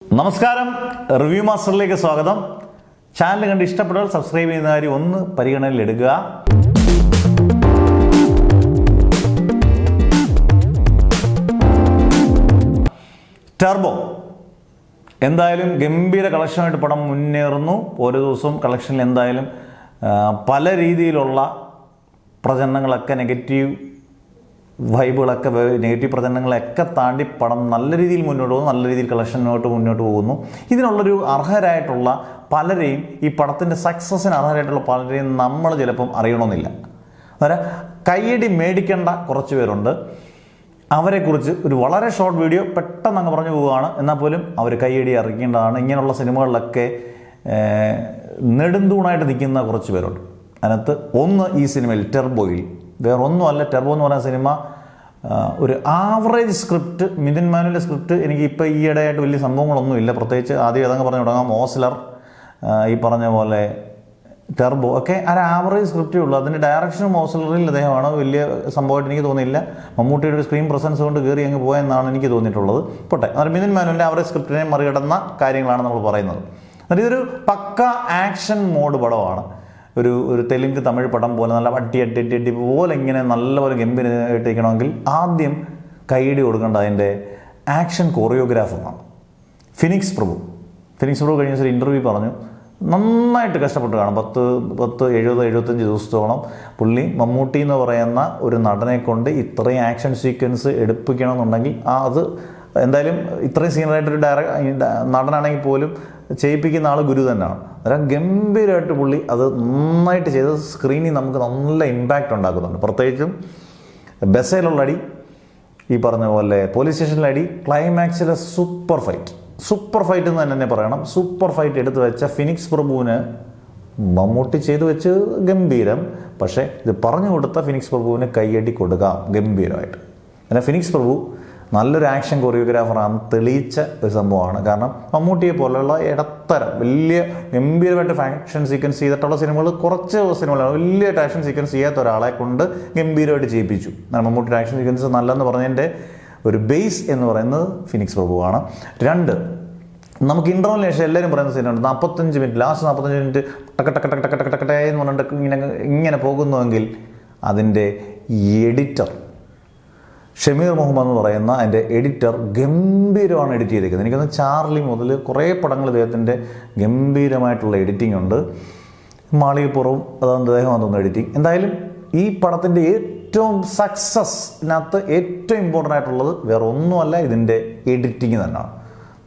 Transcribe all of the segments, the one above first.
നമസ്കാരം, റിവ്യൂ മാസ്റ്ററിലേക്ക് സ്വാഗതം. ചാനൽ കണ്ട് ഇഷ്ടപ്പെട്ടാൽ സബ്സ്ക്രൈബ് ചെയ്യുന്ന കാര്യം ഒന്ന് പരിഗണനയിൽ എടുക്കുക. ടർബോ എന്തായാലും ഗംഭീര കളക്ഷനായിട്ട് പടം മുന്നേറുന്നു. ഓരോ ദിവസവും കളക്ഷനിൽ എന്തായാലും പല രീതിയിലുള്ള പ്രചരണങ്ങളൊക്കെ നെഗറ്റീവ് വൈബുകളൊക്കെ നെഗറ്റീവ് പ്രചരണങ്ങളൊക്കെ താണ്ടി പടം നല്ല രീതിയിൽ മുന്നോട്ട് പോകുന്നു, നല്ല രീതിയിൽ കളക്ഷനോട്ട് മുന്നോട്ട് പോകുന്നു. ഇതിനുള്ളൊരു അർഹരായിട്ടുള്ള പലരെയും, ഈ പടത്തിൻ്റെ സക്സസ്സിന് അർഹരായിട്ടുള്ള പലരെയും നമ്മൾ ചിലപ്പം അറിയണമെന്നില്ല. അന്നേരം കയ്യടി മേടിക്കേണ്ട കുറച്ച് പേരുണ്ട്. അവരെക്കുറിച്ച് ഒരു വളരെ ഷോർട്ട് വീഡിയോ പെട്ടെന്ന് അങ്ങ് പറഞ്ഞു പോവുകയാണ്. എന്നാൽ പോലും അവർ കയ്യടി അറിയിക്കേണ്ടതാണ്. ഇങ്ങനെയുള്ള സിനിമകളിലൊക്കെ നെടുന്തൂണായിട്ട് നിൽക്കുന്ന കുറച്ച് പേരുണ്ട്. അതിനകത്ത് ഒന്ന് ഈ സിനിമയിൽ ടർബോയിൽ വേറെ ഒന്നുമല്ല. ടർബോ എന്ന് പറയുന്ന സിനിമ ഒരു ആവറേജ് സ്ക്രിപ്റ്റ്, മിഥുൻ മാനുവലിൻ്റെ സ്ക്രിപ്റ്റ്. എനിക്ക് ഇപ്പോൾ ഈയിടെയായിട്ട് വലിയ സംഭവങ്ങളൊന്നുമില്ല. പ്രത്യേകിച്ച് ആദ്യം ഏതങ്ങ് പറഞ്ഞു തുടങ്ങാം. ഓസ്ലർ, ഈ പറഞ്ഞ പോലെ ടർബോ ഒക്കെ ഒരു ആവറേജ് സ്ക്രിപ്റ്റേ ഉള്ളൂ. അതിൻ്റെ ഡയറക്ഷനും ഓസ്ലറിൽ അദ്ദേഹമാണ്. വലിയ സംഭവമായിട്ട് എനിക്ക് തോന്നിയില്ല. മമ്മൂട്ടിയുടെ ഒരു സ്ക്രീൻ പ്രസൻസ് കൊണ്ട് കയറി അങ്ങ് പോയെന്നാണ് എനിക്ക് തോന്നിയിട്ടുള്ളത്. പോട്ടെ, അന്നേരം മിഥുൻ മാനുവലിൻ്റെ ആവറേജ് സ്ക്രിപ്റ്റിനെ മറികടന്ന കാര്യങ്ങളാണ് നമ്മൾ പറയുന്നത്. എന്നിട്ട് ഇതൊരു പക്ക ആക്ഷൻ മോഡ് പടമാണ്. ഒരു തെലുങ്ക് തമിഴ് പടം പോലെ നല്ല അട്ടി പോലെ ഇങ്ങനെ നല്ലപോലെ ഗംഭീരമായിട്ടിരിക്കണമെങ്കിൽ ആദ്യം കൈയടി കൊടുക്കേണ്ട അതിൻ്റെ ആക്ഷൻ കൊറിയോഗ്രാഫറാണ് ഫിനിക്സ് പ്രഭു. കഴിഞ്ഞ ദിവസം ഒരു ഇൻ്റർവ്യൂ പറഞ്ഞു, നന്നായിട്ട് കഷ്ടപ്പെട്ട് കാണും. 70-75 ദിവസത്തോളം പുള്ളി മമ്മൂട്ടി എന്ന് പറയുന്ന ഒരു നടനെ കൊണ്ട് ഇത്രയും ആക്ഷൻ സീക്വൻസ് എടുപ്പിക്കണമെന്നുണ്ടെങ്കിൽ അത് എന്തായാലും ഇത്രയും സീനിയറായിട്ടൊരു നടനാണെങ്കിൽ പോലും ചെയ്യിപ്പിക്കുന്ന ആൾ ഗുരു തന്നെയാണ്. അന്നേരം ഗംഭീരമായിട്ട് പുള്ളി അത് നന്നായിട്ട് ചെയ്ത് സ്ക്രീനിൽ നമുക്ക് നല്ല ഇമ്പാക്റ്റ് ഉണ്ടാക്കുന്നുണ്ട്. പ്രത്യേകിച്ചും ബസ്സേലുള്ള അടി, ഈ പറഞ്ഞ പോലെ പോലീസ് സ്റ്റേഷനിലെ അടി, ക്ലൈമാക്സിലെ സൂപ്പർ ഫൈറ്റ് എന്ന് തന്നെ പറയണം. സൂപ്പർ ഫൈറ്റ് എടുത്തു വെച്ച ഫിനിക്സ് പ്രഭുവിന് മമ്മൂട്ടി ചെയ്തു വെച്ച് ഗംഭീരം. പക്ഷേ ഇത് പറഞ്ഞു കൊടുത്ത ഫിനിക്സ് പ്രഭുവിന് കൈയടി കൊടുക്കാം ഗംഭീരമായിട്ട്. പിന്നെ ഫിനിക്സ് പ്രഭു നല്ലൊരു ആക്ഷൻ കൊറിയോഗ്രാഫറാണ് തെളിയിച്ച ഒരു സംഭവമാണ്. കാരണം മമ്മൂട്ടിയെ പോലെയുള്ള ഇടത്തരം വലിയ ഗംഭീരമായിട്ട് ആക്ഷൻ സീക്വൻസ് ചെയ്തിട്ടുള്ള സിനിമകൾ കുറച്ച് സിനിമകളാണ്. വലിയ ആക്ഷൻ സീക്വൻസ് ചെയ്യാത്ത ഒരാളെ കൊണ്ട് ഗംഭീരമായിട്ട് ചെയ്യിപ്പിച്ചു. മമ്മൂട്ടിയുടെ ആക്ഷൻ സീക്വൻസ് നല്ലതെന്ന് പറഞ്ഞതിൻ്റെ ഒരു ബേസ് എന്ന് പറയുന്നത് ഫിനിക്സ് പ്രഭുവാണ്. 2, നമുക്ക് ഇൻ്റർവെല്ലിന് ശേഷം എല്ലാവരും പറയുന്ന സിനിമയുണ്ട് 45 മിനിറ്റ്, ലാസ്റ്റ് 45 മിനിറ്റ് ടക്കട്ടെ എന്ന് പറഞ്ഞിട്ട് ഇങ്ങനെ പോകുന്നുവെങ്കിൽ അതിൻ്റെ എഡിറ്റർ ഷമീർ മുഹമ്മദ് എന്ന് പറയുന്ന അതിൻ്റെ എഡിറ്റർ ഗംഭീരമാണ് എഡിറ്റ് ചെയ്തിരിക്കുന്നത്. എനിക്കൊന്ന് ചാർലി മുതൽ കുറേ പടങ്ങൾ ഇദ്ദേഹത്തിൻ്റെ ഗംഭീരമായിട്ടുള്ള എഡിറ്റിംഗ് ഉണ്ട്. മാളികപ്പുറവും അതാണ് അദ്ദേഹം തോന്നുന്നു എഡിറ്റിംഗ്. എന്തായാലും ഈ പടത്തിൻ്റെ ഏറ്റവും സക്സസ്സിനകത്ത് ഏറ്റവും ഇമ്പോർട്ടൻ്റ് ആയിട്ടുള്ളത് വേറെ ഒന്നുമല്ല, ഇതിൻ്റെ എഡിറ്റിംഗ് തന്നെയാണ്.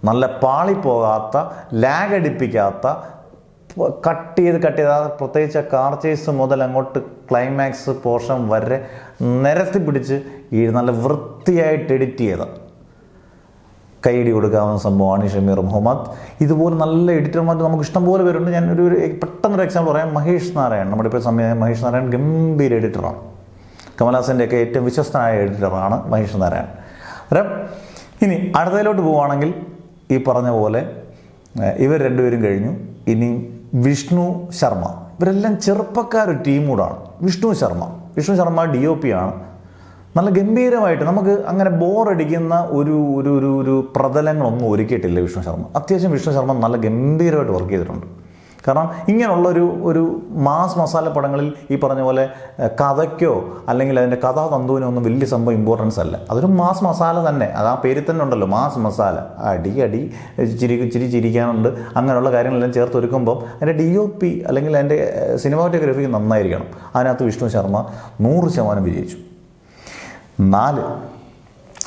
നല്ല പാളിപ്പോകാത്ത, ലാഗ് അടിപ്പിക്കാത്ത, കട്ട് ചെയ്ത് പ്രത്യേകിച്ച് കാർ ചേസ് മുതൽ അങ്ങോട്ട് ക്ലൈമാക്സ് പോർഷൻ വരെ നിരത്തി പിടിച്ച് ഈ നല്ല വൃത്തിയായിട്ട് എഡിറ്റ് ചെയ്ത കൈയടി കൊടുക്കാവുന്ന സംഭവമാണ് ഈ ഷമീർ മുഹമ്മദ്. ഇതുപോലെ നല്ല എഡിറ്റർമാർ നമുക്ക് ഇഷ്ടംപോലെ പേരുണ്ട്. ഞാൻ ഒരു പെട്ടെന്നൊരു എക്സാമ്പിൾ പറയാം. മഹേഷ് നാരായൺ, നമ്മുടെ ഇപ്പോൾ മഹേഷ് നാരായൺ ഗംഭീര എഡിറ്ററാണ്. കമൽഹാസൻ്റെയൊക്കെ ഏറ്റവും വിശ്വസ്തനായ എഡിറ്ററാണ് മഹേഷ് നാരായൺ. അന്നേരം ഇനി അടുത്തതിലോട്ട് പോവുകയാണെങ്കിൽ ഈ പറഞ്ഞ പോലെ ഇവർ രണ്ടുപേരും കഴിഞ്ഞു. ഇനി വിഷ്ണു ശർമ്മ, ഇവരെല്ലാം ചെറുപ്പക്കാരൊരു ടീം കൂടാണ്. വിഷ്ണു ശർമ്മ DOP ആണ്. നല്ല ഗംഭീരമായിട്ട് നമുക്ക് അങ്ങനെ ബോറടിക്കുന്ന ഒരു പ്രതലങ്ങളൊന്നും ഒരുക്കിയിട്ടില്ല വിഷ്ണു ശർമ്മ. അത്യാവശ്യം വിഷ്ണു ശർമ്മ നല്ല ഗംഭീരമായിട്ട് വർക്ക് ചെയ്തിട്ടുണ്ട്. കാരണം ഇങ്ങനെയുള്ളൊരു മാസ് മസാല പടങ്ങളിൽ ഈ പറഞ്ഞ പോലെ കഥയ്ക്കോ അല്ലെങ്കിൽ അതിൻ്റെ കഥാതന്തുവിനോ ഒന്നും വലിയ സംഭവം ഇമ്പോർട്ടൻസ് അല്ല. അതൊരു മാസ് മസാല തന്നെ. അത് ആ പേരിൽ തന്നെ ഉണ്ടല്ലോ, മാസ് മസാല. അടി ചിരിക്കാനുണ്ട്, അങ്ങനെയുള്ള കാര്യങ്ങളെല്ലാം ചേർത്ത് ഒരുക്കുമ്പോൾ അതിൻ്റെ DOP അല്ലെങ്കിൽ അതിൻ്റെ സിനിമാറ്റോഗ്രാഫി നന്നായിരിക്കണം. അതിനകത്ത് വിഷ്ണു ശർമ്മ 100% വിജയിച്ചു. 4,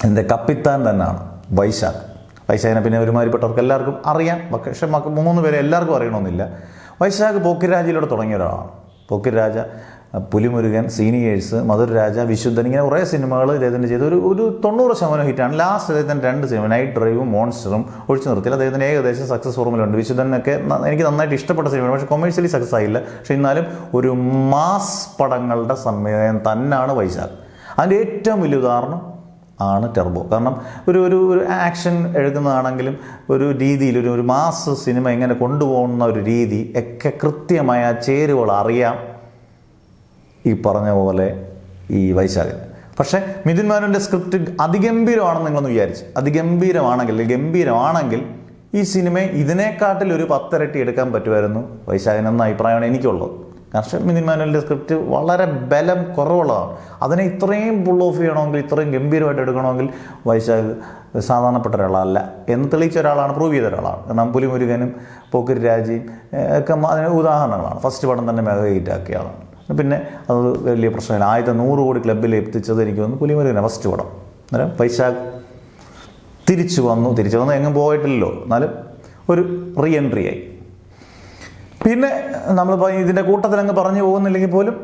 എൻ്റെ കപ്പിത്താൻ തന്നെയാണ് വൈശാഖിനെ പിന്നെ ഒരുമാതിരിപ്പെട്ടവർക്ക് എല്ലാവർക്കും അറിയാം. പക്ഷേ 3 പേരെ എല്ലാവർക്കും അറിയണമെന്നില്ല. വൈശാഖ് പോക്കിരാജയിലൂടെ തുടങ്ങിയ ഒരാളാണ്. പോക്കിരാജ, പുലിമുരുകൻ, സീനിയേഴ്സ്, മധുരരാജ, വിശുദ്ധൻ, ഇങ്ങനെ കുറേ സിനിമകൾ ഇദ്ദേഹത്തിൻ്റെ ചെയ്ത് ഒരു 90% ഹിറ്റാണ്. ലാസ്റ്റ് അദ്ദേഹത്തിൻ്റെ 2 സിനിമ നൈറ്റ് ഡ്രൈവും മോൺസ്റ്ററും ഒഴിച്ചു നിർത്തിയില്ല. അദ്ദേഹത്തിന് ഏകദേശം സക്സസ് ഫോർമുലുണ്ട്. വിശുദ്ധനൊക്കെ എനിക്ക് നന്നായിട്ട് ഇഷ്ടപ്പെട്ട സിനിമയാണ്. പക്ഷേ കൊമേഴ്ഷ്യലി സക്സസ് ആയില്ല. പക്ഷേ എന്നാലും ഒരു മാസ് പടങ്ങളുടെ സംവിധാനം തന്നെയാണ് വൈശാഖ്. അതിൻ്റെ ഏറ്റവും വലിയ ഉദാഹരണം ആണ് ടർബോ. കാരണം ഒരു ആക്ഷൻ എഴുതുന്നതാണെങ്കിലും ഒരു രീതിയിൽ ഒരു മാസ് സിനിമ എങ്ങനെ കൊണ്ടുപോകുന്ന ഒരു രീതി ഒക്കെ കൃത്യമായ ചേരുവകൾ അറിയാം ഈ പറഞ്ഞ പോലെ ഈ വൈശാഖിന്. പക്ഷേ മിഥുൻ മാനുവലിൻ്റെ സ്ക്രിപ്റ്റ് അതിഗംഭീരമാണെന്ന് നിങ്ങളൊന്ന് വിചാരിച്ച്, അതിഗംഭീരമാണെങ്കിൽ ഈ സിനിമ ഇതിനെക്കാട്ടിലൊരു 10 ഇരട്ടി എടുക്കാൻ പറ്റുമായിരുന്നു വൈശാഖനെന്ന അഭിപ്രായമാണ് എനിക്കുള്ളത്. കാരണം മിഥുൻ മാനുവലിൻ്റെ സ്ക്രിപ്റ്റ് വളരെ ബലം കുറവുള്ളതാണ്. അതിനെ ഇത്രയും പുൾ ഓഫ് ചെയ്യണമെങ്കിൽ, ഇത്രയും ഗംഭീരമായിട്ട് എടുക്കണമെങ്കിൽ വൈശാഖ് സാധാരണപ്പെട്ട ഒരാളല്ല എന്ന് തെളിയിച്ച ഒരാളാണ്, പ്രൂവ് ചെയ്ത ഒരാളാണ്. കാരണം പുലിമുരുകനും പോക്കിരി രാജയും ഒക്കെ അതിന് ഉദാഹരണങ്ങളാണ്. ഫസ്റ്റ് പടം തന്നെ മെഗാ ഹിറ്റ് ആക്കിയാണ്. പിന്നെ അത് വലിയ പ്രശ്നമില്ല. 100 കോടി ക്ലബ്ബിൽ എത്തിച്ചത് എനിക്ക് തോന്നുന്നു പുലിമുരുകനാണ് ഫസ്റ്റ് പടം. അന്നേരം വൈശാഖ് തിരിച്ചു വന്നു എങ്ങും പോയിട്ടില്ലല്ലോ, എന്നാലും ഒരു റീ എൻട്രി ആയി. പിന്നെ നമ്മളിപ്പോൾ ഇതിൻ്റെ കൂട്ടത്തിലങ്ങ് പറഞ്ഞു പോകുന്നില്ലെങ്കിൽ പോലും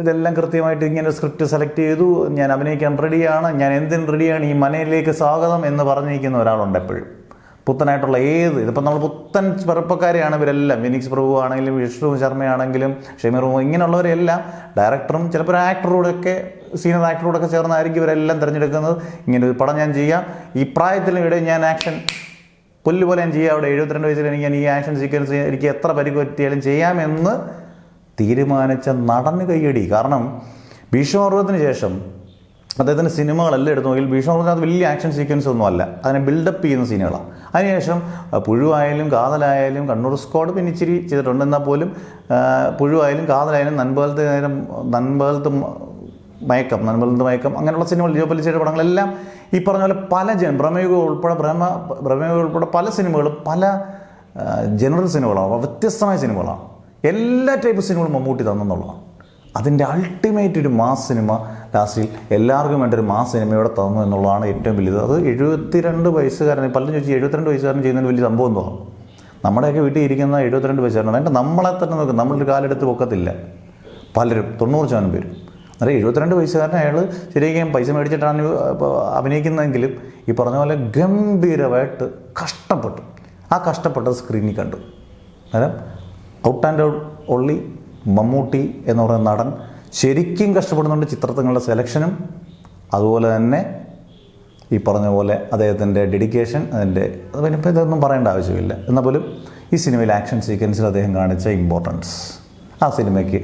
ഇതെല്ലാം കൃത്യമായിട്ട് ഇങ്ങനെ സ്ക്രിപ്റ്റ് സെലക്ട് ചെയ്തു, ഞാൻ അഭിനയിക്കാൻ റെഡിയാണ്, ഞാൻ എന്തിനും റെഡിയാണ്, ഈ മനയിലേക്ക് സ്വാഗതം എന്ന് പറഞ്ഞിരിക്കുന്ന ഒരാളുണ്ട് എപ്പോഴും. പുത്തനായിട്ടുള്ള ഇതിപ്പോൾ നമ്മൾ പുത്തൻ ചെറുപ്പക്കാരെയാണ് ഇവരെല്ലാം. വിനീക്സ് പ്രഭു ആണെങ്കിലും, വിഷ്ണു ശർമ്മയാണെങ്കിലും, ഷമീർ ഇങ്ങനെയുള്ളവരെല്ലാം ഡയറക്ടറും ചിലപ്പോൾ ഒരു ആക്ടറോടൊക്കെ, സീനിയർ ആക്ടറോടൊക്കെ ചേർന്നായിരിക്കും ഇവരെല്ലാം തിരഞ്ഞെടുക്കുന്നത്. ഇങ്ങനെ ഒരു പടം ഞാൻ ചെയ്യാം, ഈ പ്രായത്തിലും ഇവിടെ ഞാൻ ആക്ഷൻ പുല്ല് പോലെ ഞാൻ ചെയ്യാം, അവിടെ 72 വയസ്സിൽ ഞാൻ ഈ ആക്ഷൻ സീക്വൻസ് എനിക്ക് എത്ര പരിക്ക് പറ്റിയാലും ചെയ്യാമെന്ന് തീരുമാനിച്ച നടന് കയ്യടി. കാരണം ഭീഷ്മപർവ്വത്തിന് ശേഷം അദ്ദേഹത്തിൻ്റെ സിനിമകളെല്ലാം എടുത്തു നോക്കിയാൽ ഭീഷ്മപർവ്വത്തിനകത്ത് വലിയ ആക്ഷൻ സീക്വൻസ് ഒന്നും അല്ല, അതിനെ ബിൽഡപ്പ് ചെയ്യുന്ന സീനുകളാണ്. അതിനുശേഷം പുഴുവായാലും കാതലായാലും കണ്ണൂർ സ്ക്വാഡ് പിന്നെ ഇച്ചിരി ചെയ്തിട്ടുണ്ട്. എന്നാൽ പോലും പുഴുവായാലും കാതലായാലും നൻപകലത്ത് മയക്കം അങ്ങനെയുള്ള സിനിമകൾ, ജിയോപൊലിച്ചയുടെ പടങ്ങളെല്ലാം ഈ പറഞ്ഞ പോലെ പല ഭ്രമയുഗം ഉൾപ്പെടെ പല സിനിമകളും പല ജനറൽ സിനിമകളാണ്, വ്യത്യസ്തമായ സിനിമകളാണ്. എല്ലാ ടൈപ്പ് സിനിമകളും മമ്മൂട്ടി തന്നെന്നുള്ളതാണ്. അതിൻ്റെ അൾട്ടിമേറ്റ് ഒരു മാസ് സിനിമ ലാസ്റ്റിൽ എല്ലാവർക്കും വേണ്ട ഒരു മാസ് സിനിമയോടെ തന്നു എന്നുള്ളതാണ് ഏറ്റവും വലുത്. അത് 72 വയസ്സുകാരൻ, പലരും ചോദിച്ചു 72 വയസ്സുകാരൻ ചെയ്യുന്നതിന് വലിയ സംഭവം തോന്നും. നമ്മുടെയൊക്കെ വീട്ടിൽ ഇരിക്കുന്ന 72 വയസ്സുകാരനാണ്. അതിൻ്റെ നമ്മളെ തന്നെ നോക്കും, നമ്മളൊരു കാലെടുത്ത് പൊക്കത്തില്ല പലരും, 90% പേരും. അന്നേരം 72 വയസ്സുകാരൻ അയാൾ ശരിക്കും പൈസ മേടിച്ചിട്ടാണ് അഭിനയിക്കുന്നതെങ്കിലും ഈ പറഞ്ഞ പോലെ ഗംഭീരമായിട്ട് കഷ്ടപ്പെട്ടു. ആ കഷ്ടപ്പെട്ടത് സ്ക്രീനിൽ കണ്ടു. അന്നേരം out and out only Mammootty എന്ന് പറയുന്ന നടൻ ശരിക്കും കഷ്ടപ്പെടുന്നുണ്ട്. ചിത്രങ്ങളുടെ സെലക്ഷനും അതുപോലെ തന്നെ ഈ പറഞ്ഞ പോലെ അദ്ദേഹത്തിൻ്റെ ഡെഡിക്കേഷൻ, അത് പിന്നെ ഇതൊന്നും പറയേണ്ട ആവശ്യമില്ല. എന്നാൽ പോലും ഈ സിനിമയിൽ ആക്ഷൻ സീക്വൻസിൽ അദ്ദേഹം കാണിച്ച ഇമ്പോർട്ടൻസ് ആ സിനിമയ്ക്ക്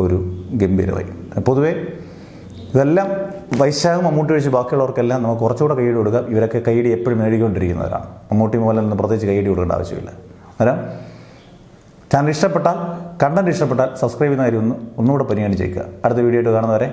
ഒരു ഗംഭീരമായി. പൊതുവേ ഇതെല്ലാം വൈശാഖ് മമ്മൂട്ടി ഒഴിച്ച് ബാക്കിയുള്ളവർക്കെല്ലാം നമുക്ക് കുറച്ചുകൂടെ കൈയ്യടി കൊടുക്കാം. ഇവരൊക്കെ കൈയ്യടി എപ്പോഴും നേടിക്കൊണ്ടിരിക്കുന്നവരാണ്. മമ്മൂട്ടി മോഹൻലാലിന് പ്രത്യേകിച്ച് കൈയ്യടി കൊടുക്കേണ്ട ആവശ്യമില്ല. അന്നേരം ചാനൽ ഇഷ്ടപ്പെട്ടാൽ, കണ്ടന്റ് ഇഷ്ടപ്പെട്ടാൽ സബ്സ്ക്രൈബ് ചെയ്യുന്ന കാര്യം ഒന്നുകൂടെ പരിഗണിച്ചേക്കുക. അടുത്ത വീഡിയോ ആയിട്ട് കാണുന്നവരെ